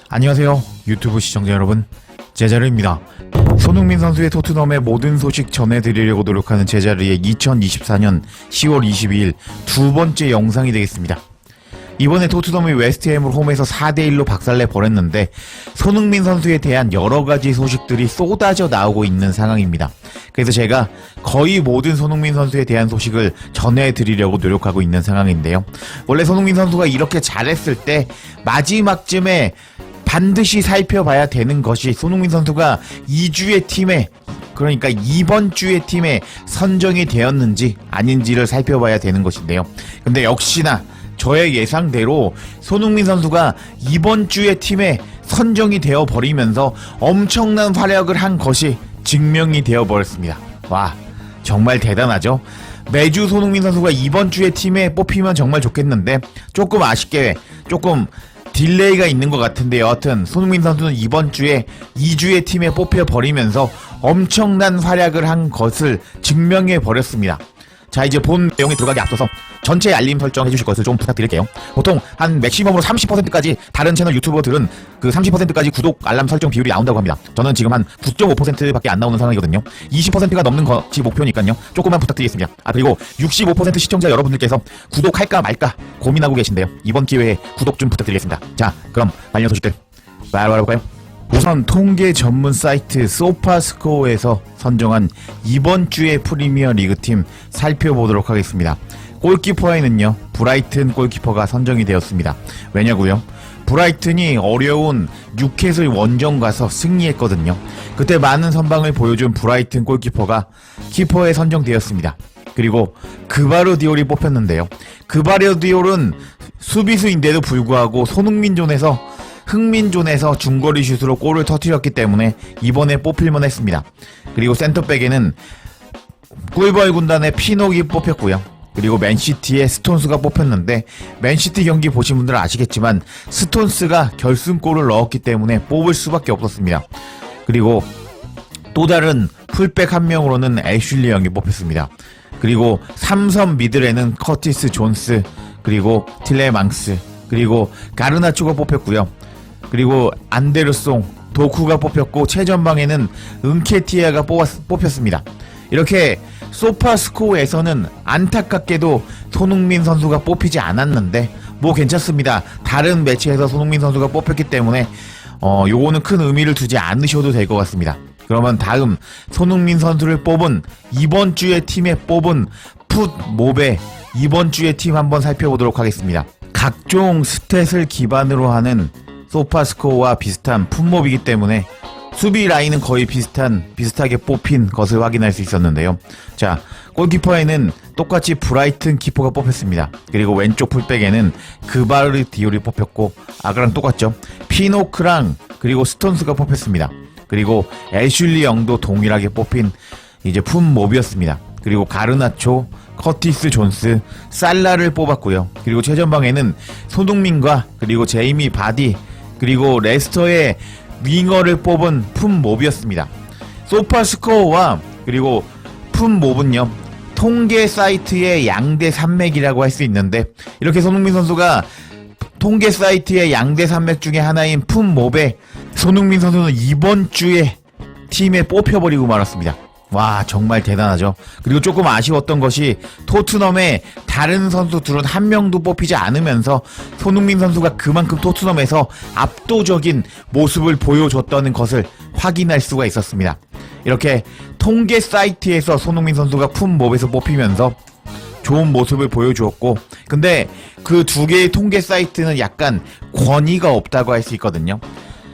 안녕하세요 유튜브 시청자 여러분, 제자르입니다. 손흥민 선수의 토트넘의 모든 소식 전해드리려고 노력하는 제자르의 2024년 10월 22일 두 번째 영상이 되겠습니다. 이번에 토트넘이 웨스트햄을 홈에서 4대1로 박살내 버렸는데 손흥민 선수에 대한 여러가지 소식들이 쏟아져 나오고 있는 상황입니다. 그래서 제가 거의 모든 손흥민 선수에 대한 소식을 전해드리려고 노력하고 있는 상황인데요. 원래 손흥민 선수가 이렇게 잘했을 때 마지막쯤에 반드시 살펴봐야 되는 것이 손흥민 선수가 2주의 팀에, 그러니까 이번 주의 팀에 선정이 되었는지 아닌지를 살펴봐야 되는 것인데요. 근데 역시나 저의 예상대로 손흥민 선수가 이번 주의 팀에 선정이 되어 버리면서 엄청난 활약을 한 것이 증명이 되어 버렸습니다. 와, 정말 대단하죠? 매주 손흥민 선수가 이번 주의 팀에 뽑히면 정말 좋겠는데 조금 아쉽게 조금 딜레이가 있는 것 같은데, 여하튼 손흥민 선수는 이번 주에 2주의 팀에 뽑혀버리면서 엄청난 활약을 한 것을 증명해 버렸습니다. 자, 이제 본 내용에 들어가기 앞서서 전체 알림 설정 해주실 것을 좀 부탁드릴게요. 보통 한 맥시멈으로 30%까지 다른 채널 유튜버들은 그 30%까지 구독 알람 설정 비율이 나온다고 합니다. 저는 지금 한 9.5%밖에 안 나오는 상황이거든요. 20%가 넘는 것이 목표니까요. 조금만 부탁드리겠습니다. 그리고 65% 시청자 여러분들께서 구독할까 말까 고민하고 계신데요. 이번 기회에 구독 좀 부탁드리겠습니다. 자, 그럼 관련 소식들 말해볼까요? 우선 통계 전문 사이트 소파스코어에서 선정한 이번 주의 프리미어 리그팀 살펴보도록 하겠습니다. 골키퍼에는요, 브라이튼 골키퍼가 선정이 되었습니다. 왜냐고요? 브라이튼이 어려운 뉴캐슬 원정 가서 승리했거든요. 그때 많은 선방을 보여준 브라이튼 골키퍼가 키퍼에 선정되었습니다. 그리고 그바르디올이 뽑혔는데요. 그바르디올은 수비수인데도 불구하고 흥민존에서 중거리 슛으로 골을 터뜨렸기 때문에 이번에 뽑힐만 했습니다. 그리고 센터백에는 꿀벌 군단의 피녹이 뽑혔고요. 그리고 맨시티의 스톤스가 뽑혔는데, 맨시티 경기 보신 분들은 아시겠지만 스톤스가 결승골을 넣었기 때문에 뽑을 수밖에 없었습니다. 그리고 또 다른 풀백 한 명으로는 애슐리 영이 뽑혔습니다. 그리고 삼선 미들에는 커티스 존스, 그리고 틸레망스, 그리고 가르나초가 뽑혔고요. 그리고 안데르송, 도쿠가 뽑혔고 최전방에는 은케티아가 뽑혔습니다. 이렇게 소파스코어에서는 안타깝게도 손흥민 선수가 뽑히지 않았는데 뭐 괜찮습니다. 다른 매치에서 손흥민 선수가 뽑혔기 때문에 요거는 큰 의미를 두지 않으셔도 될 것 같습니다. 그러면 다음 손흥민 선수를 뽑은 이번 주의 팀에 뽑은 풋몹의 이번 주의 팀 한번 살펴보도록 하겠습니다. 각종 스탯을 기반으로 하는 소파스코어와 비슷한 풋몹이기 때문에 수비 라인은 거의 비슷하게 뽑힌 것을 확인할 수 있었는데요. 자, 골키퍼에는 똑같이 브라이튼 키퍼가 뽑혔습니다. 그리고 왼쪽 풀백에는 그바르디올이 뽑혔고, 아까랑 똑같죠. 피노크랑 그리고 스톤스가 뽑혔습니다. 그리고 애슐리 영도 동일하게 뽑힌 이제 풋몹이었습니다. 그리고 가르나초, 커티스 존스, 살라를 뽑았고요. 그리고 최전방에는 손흥민과 그리고 제이미 바디, 그리고 레스터의 윙어를 뽑은 풋몹이었습니다. 소파스코어와 그리고 풋몹은요, 통계 사이트의 양대 산맥이라고 할 수 있는데, 이렇게 손흥민 선수가 통계 사이트의 양대 산맥 중에 하나인 풋몹에 손흥민 선수는 이번 주에 팀에 뽑혀버리고 말았습니다. 와, 정말 대단하죠. 그리고 조금 아쉬웠던 것이 토트넘의 다른 선수들은 한 명도 뽑히지 않으면서 손흥민 선수가 그만큼 토트넘에서 압도적인 모습을 보여줬다는 것을 확인할 수가 있었습니다. 이렇게 통계 사이트에서 손흥민 선수가 풋몹에서 뽑히면서 좋은 모습을 보여주었고, 근데 그 두 개의 통계 사이트는 약간 권위가 없다고 할 수 있거든요.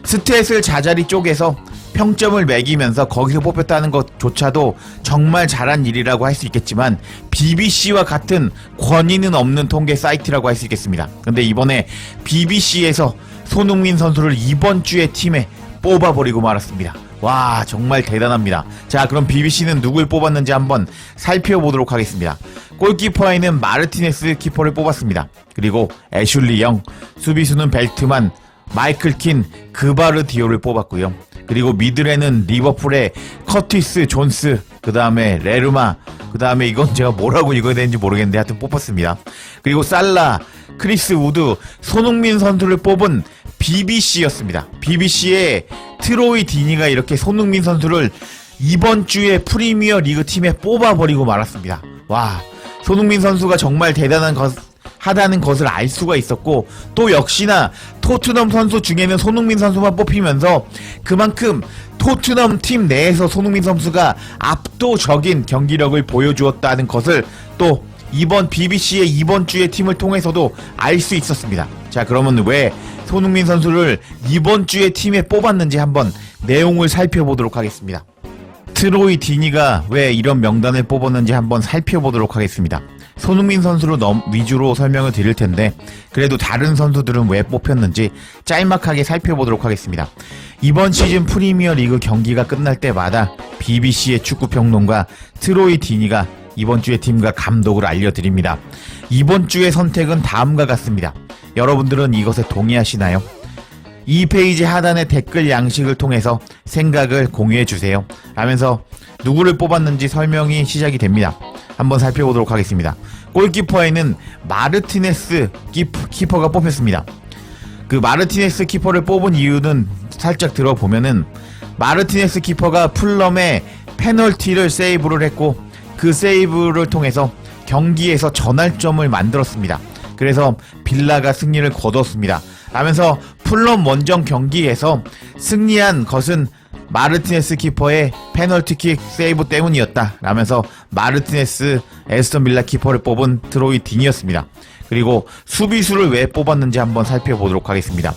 스탯을 자자리 쪼개서 평점을 매기면서 거기서 뽑혔다는 것조차도 정말 잘한 일이라고 할 수 있겠지만 BBC와 같은 권위는 없는 통계 사이트라고 할 수 있겠습니다. 근데 이번에 BBC에서 손흥민 선수를 이번 주에 팀에 뽑아버리고 말았습니다. 와, 정말 대단합니다. 자, 그럼 BBC는 누굴 뽑았는지 한번 살펴보도록 하겠습니다. 골키퍼에는 마르티네스 키퍼를 뽑았습니다. 그리고 애슐리 영, 수비수는 벨트만, 마이클 킨, 그바르디올을 뽑았고요. 그리고 미들에는 리버풀의 커티스 존스, 그 다음에 레르마, 그 다음에 이건 제가 뭐라고 읽어야 되는지 모르겠는데 하여튼 뽑았습니다. 그리고 살라, 크리스 우드, 손흥민 선수를 뽑은 BBC였습니다. BBC의 트로이 디니가 이렇게 손흥민 선수를 이번 주에 프리미어 리그 팀에 뽑아버리고 말았습니다. 와, 손흥민 선수가 정말 하다는 것을 알 수가 있었고, 또 역시나 토트넘 선수 중에는 손흥민 선수만 뽑히면서 그만큼 토트넘 팀 내에서 손흥민 선수가 압도적인 경기력을 보여주었다는 것을 또 이번 BBC의 이번 주의 팀을 통해서도 알 수 있었습니다. 자, 그러면 왜 손흥민 선수를 이번 주의 팀에 뽑았는지 한번 내용을 살펴보도록 하겠습니다. 트로이 디니가 왜 이런 명단을 뽑았는지 한번 살펴보도록 하겠습니다. 손흥민 선수로 위주로 설명을 드릴 텐데 그래도 다른 선수들은 왜 뽑혔는지 짤막하게 살펴보도록 하겠습니다. 이번 시즌 프리미어 리그 경기가 끝날 때마다 BBC의 축구평론가 트로이 디니가 이번 주의 팀과 감독을 알려드립니다. 이번 주의 선택은 다음과 같습니다. 여러분들은 이것에 동의하시나요? 이 페이지 하단의 댓글 양식을 통해서 생각을 공유해주세요 라면서 누구를 뽑았는지 설명이 시작이 됩니다. 한번 살펴보도록 하겠습니다. 골키퍼에는 마르티네스 키퍼가 뽑혔습니다. 그 마르티네스 키퍼를 뽑은 이유는 살짝 들어보면은 마르티네스 키퍼가 풀럼의 페널티를 세이브를 했고 그 세이브를 통해서 경기에서 전환점을 만들었습니다. 그래서 빌라가 승리를 거뒀습니다. 라면서 풀럼 원정 경기에서 승리한 것은 마르티네스 키퍼의 페널티킥 세이브 때문이었다 라면서 마르티네스 에스턴 빌라 키퍼를 뽑은 트로이 디니였습니다. 그리고 수비수를 왜 뽑았는지 한번 살펴보도록 하겠습니다.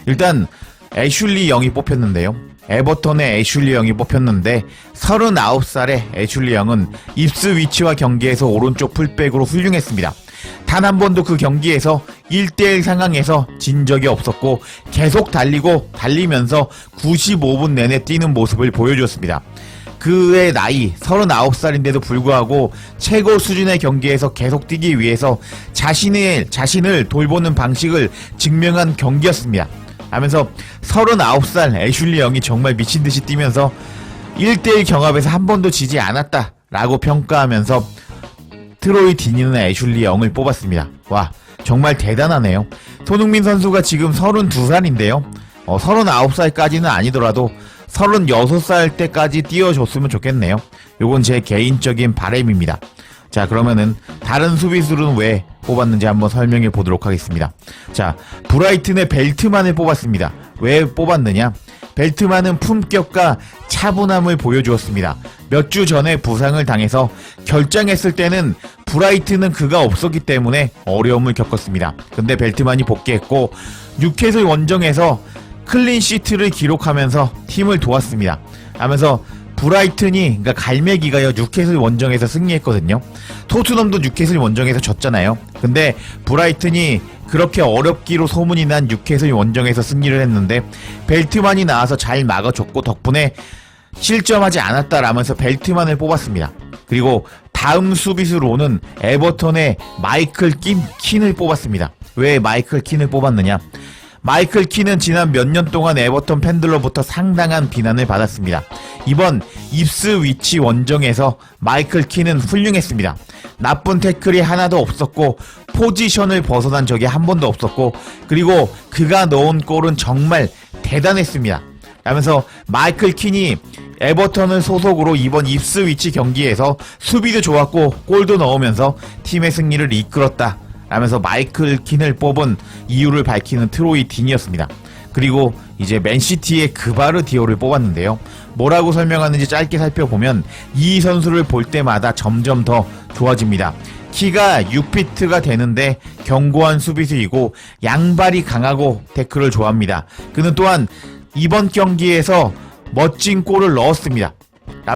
일단 애슐리 영이 뽑혔는데요. 에버턴의 애슐리 영이 뽑혔는데 39살의 애슐리 영은 입스위치와 경기에서 오른쪽 풀백으로 훌륭했습니다. 단 한 번도 그 경기에서 1대1 상황에서 진 적이 없었고 계속 달리면서 95분 내내 뛰는 모습을 보여주었습니다. 그의 나이 39살인데도 불구하고 최고 수준의 경기에서 계속 뛰기 위해서 자신을 돌보는 방식을 증명한 경기였습니다. 하면서 39살 애슐리 영이 정말 미친듯이 뛰면서 1대1 경합에서 한 번도 지지 않았다 라고 평가하면서 트로이 디니는 애슐리 영을 뽑았습니다. 와, 정말 대단하네요. 손흥민 선수가 지금 32살인데요 39살까지는 아니더라도 36살 때까지 뛰어줬으면 좋겠네요. 요건 제 개인적인 바람입니다. 자, 그러면은 다른 수비수는 왜 뽑았는지 한번 설명해 보도록 하겠습니다. 자, 브라이튼의 벨트만을 뽑았습니다. 왜 뽑았느냐? 벨트만은 품격과 차분함을 보여주었습니다. 몇 주 전에 부상을 당해서 결장했을 때는 브라이튼은 그가 없었기 때문에 어려움을 겪었습니다. 근데 벨트만이 복귀했고 뉴캐슬 원정에서 클린시트를 기록하면서 팀을 도왔습니다. 하면서 브라이튼이, 그러니까 갈매기가요, 뉴캐슬 원정에서 승리했거든요. 토트넘도 뉴캐슬 원정에서 졌잖아요. 근데 브라이튼이 그렇게 어렵기로 소문이 난 뉴캐슬 원정에서 승리를 했는데 벨트만이 나와서 잘 막아줬고 덕분에 실점하지 않았다라면서 벨트만을 뽑았습니다. 그리고 다음 수비수로는 에버턴의 마이클 킨을 뽑았습니다. 왜 마이클 킨을 뽑았느냐? 마이클 킨은 지난 몇 년 동안 에버턴 팬들로부터 상당한 비난을 받았습니다. 이번 입스위치 원정에서 마이클 킨은 훌륭했습니다. 나쁜 태클이 하나도 없었고 포지션을 벗어난 적이 한 번도 없었고 그리고 그가 넣은 골은 정말 대단했습니다. 라면서 마이클 킨이 에버턴을 소속으로 이번 입스위치 경기에서 수비도 좋았고 골도 넣으면서 팀의 승리를 이끌었다 라면서 마이클 킨을 뽑은 이유를 밝히는 트로이 디니였습니다. 그리고 이제 맨시티의 그바르디올을 뽑았는데요. 뭐라고 설명하는지 짧게 살펴보면 이 선수를 볼 때마다 점점 더 좋아집니다. 키가 6피트가 되는데 견고한 수비수이고 양발이 강하고 태클을 좋아합니다. 그는 또한 이번 경기에서 멋진 골을 넣었습니다.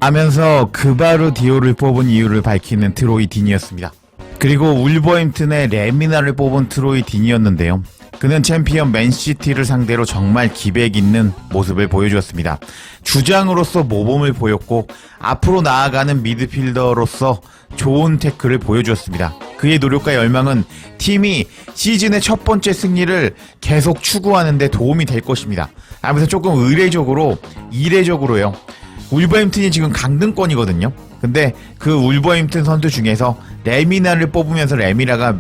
라면서 그바르디올을 뽑은 이유를 밝히는 트로이 디니였습니다. 그리고 울버햄튼의 레미나를 뽑은 트로이 디니였는데요. 그는 챔피언 맨시티를 상대로 정말 기백 있는 모습을 보여주었습니다. 주장으로서 모범을 보였고 앞으로 나아가는 미드필더로서 좋은 태클을 보여주었습니다. 그의 노력과 열망은 팀이 시즌의 첫 번째 승리를 계속 추구하는 데 도움이 될 것입니다. 하면서 조금 이례적으로요. 울버햄튼이 지금 강등권이거든요. 근데 그 울버햄튼 선수 중에서 레미나를 뽑으면서 레미나가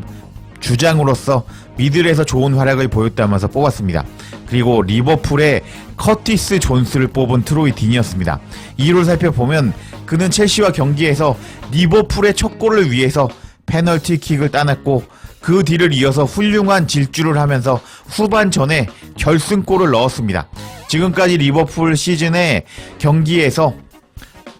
주장으로서 미들에서 좋은 활약을 보였다면서 뽑았습니다. 그리고 리버풀의 커티스 존스를 뽑은 트로이 딘이었습니다. 이유를 살펴보면 그는 첼시와 경기에서 리버풀의 첫 골을 위해서 페널티킥을 따냈고 그 뒤를 이어서 훌륭한 질주를 하면서 후반전에 결승골을 넣었습니다. 지금까지 리버풀 시즌의 경기에서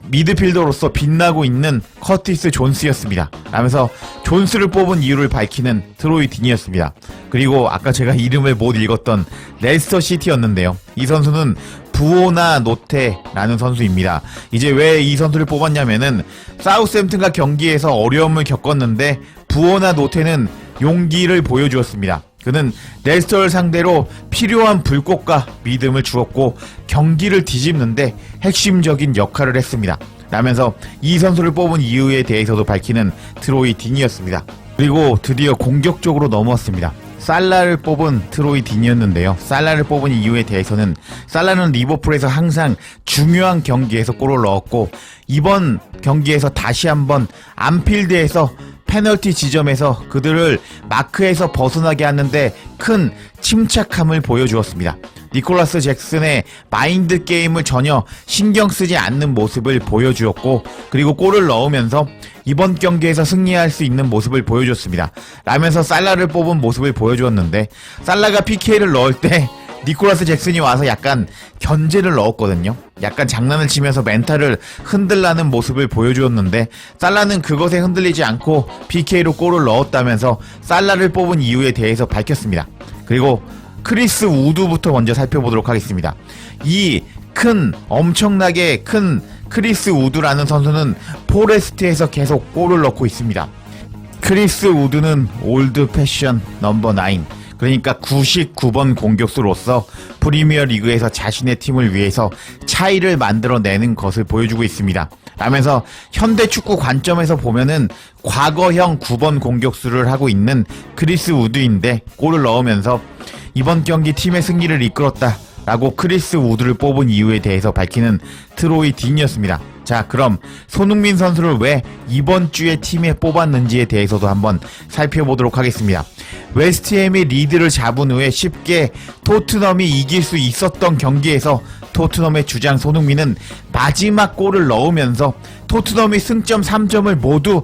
미드필더로서 빛나고 있는 커티스 존스였습니다. 라면서 존스를 뽑은 이유를 밝히는 트로이 딘이었습니다. 그리고 아까 제가 이름을 못 읽었던 레스터 시티였는데요. 이 선수는 부오나 노테라는 선수입니다. 이제 왜 이 선수를 뽑았냐면은 사우스햄튼과 경기에서 어려움을 겪었는데 부오나 노테는 용기를 보여주었습니다. 그는 레스터를 상대로 필요한 불꽃과 믿음을 주었고 경기를 뒤집는데 핵심적인 역할을 했습니다. 라면서 이 선수를 뽑은 이유에 대해서도 밝히는 트로이 딘이었습니다. 그리고 드디어 공격적으로 넘어왔습니다. 살라를 뽑은 트로이 딘이었는데요. 살라를 뽑은 이유에 대해서는 살라는 리버풀에서 항상 중요한 경기에서 골을 넣었고 이번 경기에서 다시 한번 안필드에서 페널티 지점에서 그들을 마크에서 벗어나게 하는데 큰 침착함을 보여주었습니다. 니콜라스 잭슨의 마인드 게임을 전혀 신경 쓰지 않는 모습을 보여주었고 그리고 골을 넣으면서 이번 경기에서 승리할 수 있는 모습을 보여줬습니다. 라면서 살라를 뽑은 모습을 보여주었는데 살라가 PK를 넣을 때 니콜라스 잭슨이 와서 약간 견제를 넣었거든요. 약간 장난을 치면서 멘탈을 흔들라는 모습을 보여주었는데 살라는 그것에 흔들리지 않고 PK로 골을 넣었다면서 살라를 뽑은 이유에 대해서 밝혔습니다. 그리고 크리스 우드부터 먼저 살펴보도록 하겠습니다. 이 엄청나게 큰 크리스 우드라는 선수는 포레스트에서 계속 골을 넣고 있습니다. 크리스 우드는 올드 패션 넘버 9, 그러니까 99번 공격수로서 프리미어 리그에서 자신의 팀을 위해서 차이를 만들어내는 것을 보여주고 있습니다. 라면서 현대 축구 관점에서 보면은 과거형 9번 공격수를 하고 있는 크리스 우드인데 골을 넣으면서 이번 경기 팀의 승리를 이끌었다 라고 크리스 우드를 뽑은 이유에 대해서 밝히는 트로이 딘이었습니다. 자, 그럼 손흥민 선수를 왜 이번 주에 팀에 뽑았는지에 대해서도 한번 살펴보도록 하겠습니다. 웨스트햄이 리드를 잡은 후에 쉽게 토트넘이 이길 수 있었던 경기에서 토트넘의 주장 손흥민은 마지막 골을 넣으면서 토트넘이 승점 3점을 모두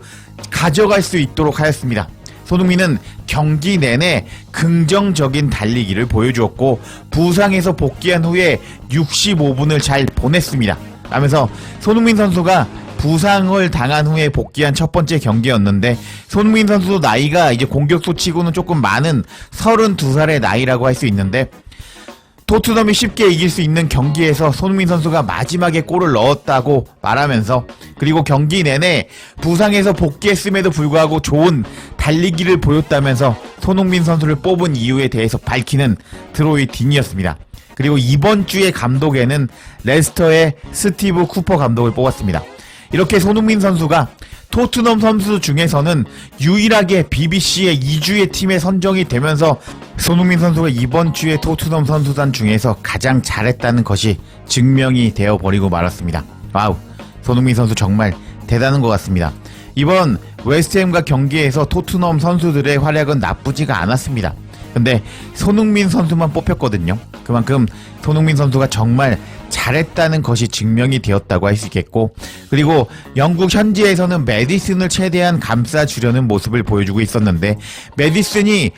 가져갈 수 있도록 하였습니다. 손흥민은 경기 내내 긍정적인 달리기를 보여주었고 부상에서 복귀한 후에 65분을 잘 보냈습니다. 라면서 손흥민 선수가 부상을 당한 후에 복귀한 첫 번째 경기였는데 손흥민 선수도 나이가 이제 공격수 치고는 조금 많은 32살의 나이라고 할 수 있는데 토트넘이 쉽게 이길 수 있는 경기에서 손흥민 선수가 마지막에 골을 넣었다고 말하면서 그리고 경기 내내 부상에서 복귀했음에도 불구하고 좋은 달리기를 보였다면서 손흥민 선수를 뽑은 이유에 대해서 밝히는 트로이 딘이었습니다. 그리고 이번 주의 감독에는 레스터의 스티브 쿠퍼 감독을 뽑았습니다. 이렇게 손흥민 선수가 토트넘 선수 중에서는 유일하게 BBC의 2주의 팀에 선정이 되면서 손흥민 선수가 이번 주에 토트넘 선수단 중에서 가장 잘했다는 것이 증명이 되어버리고 말았습니다. 와우, 손흥민 선수 정말 대단한 것 같습니다. 이번 웨스트햄과 경기에서 토트넘 선수들의 활약은 나쁘지가 않았습니다. 근데 손흥민 선수만 뽑혔거든요. 그만큼 손흥민 선수가 정말 잘했다는 것이 증명이 되었다고 할 수 있겠고 그리고 영국 현지에서는 메디슨을 최대한 감싸주려는 모습을 보여주고 있었는데 메디슨이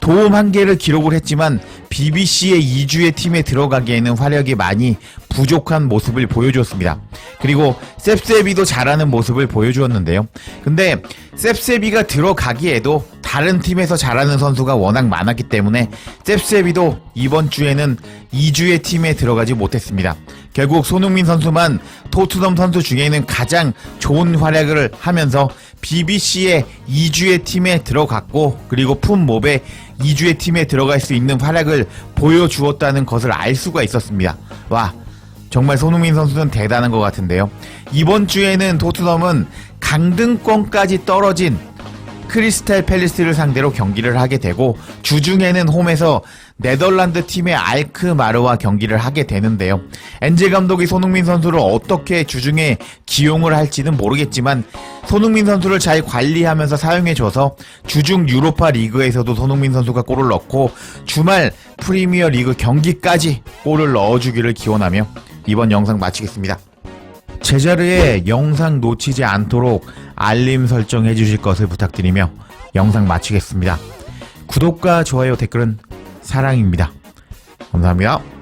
도움 1개를 기록을 했지만 BBC의 2주의 팀에 들어가기에는 활약이 많이 부족한 모습을 보여주었습니다. 그리고 셉세비도 잘하는 모습을 보여주었는데요. 근데 셉세비가 들어가기에도 다른 팀에서 잘하는 선수가 워낙 많았기 때문에 셉세비도 이번 주에는 2주의 팀에 들어가지 못했습니다. 결국 손흥민 선수만 토트넘 선수 중에는 가장 좋은 활약을 하면서 BBC의 2주의 팀에 들어갔고 그리고 풋몹의 2주의 팀에 들어갈 수 있는 활약을 보여주었다는 것을 알 수가 있었습니다. 와, 정말 손흥민 선수는 대단한 것 같은데요. 이번 주에는 토트넘은 강등권까지 떨어진 크리스탈 팰리스를 상대로 경기를 하게 되고 주중에는 홈에서 네덜란드 팀의 알크마르와 경기를 하게 되는데요. 엔젤 감독이 손흥민 선수를 어떻게 주중에 기용을 할지는 모르겠지만 손흥민 선수를 잘 관리하면서 사용해줘서 주중 유로파 리그에서도 손흥민 선수가 골을 넣고 주말 프리미어 리그 경기까지 골을 넣어주기를 기원하며 이번 영상 마치겠습니다. 제자리에 영상 놓치지 않도록 알림 설정해 주실 것을 부탁드리며 영상 마치겠습니다. 구독과 좋아요, 댓글은 사랑입니다. 감사합니다.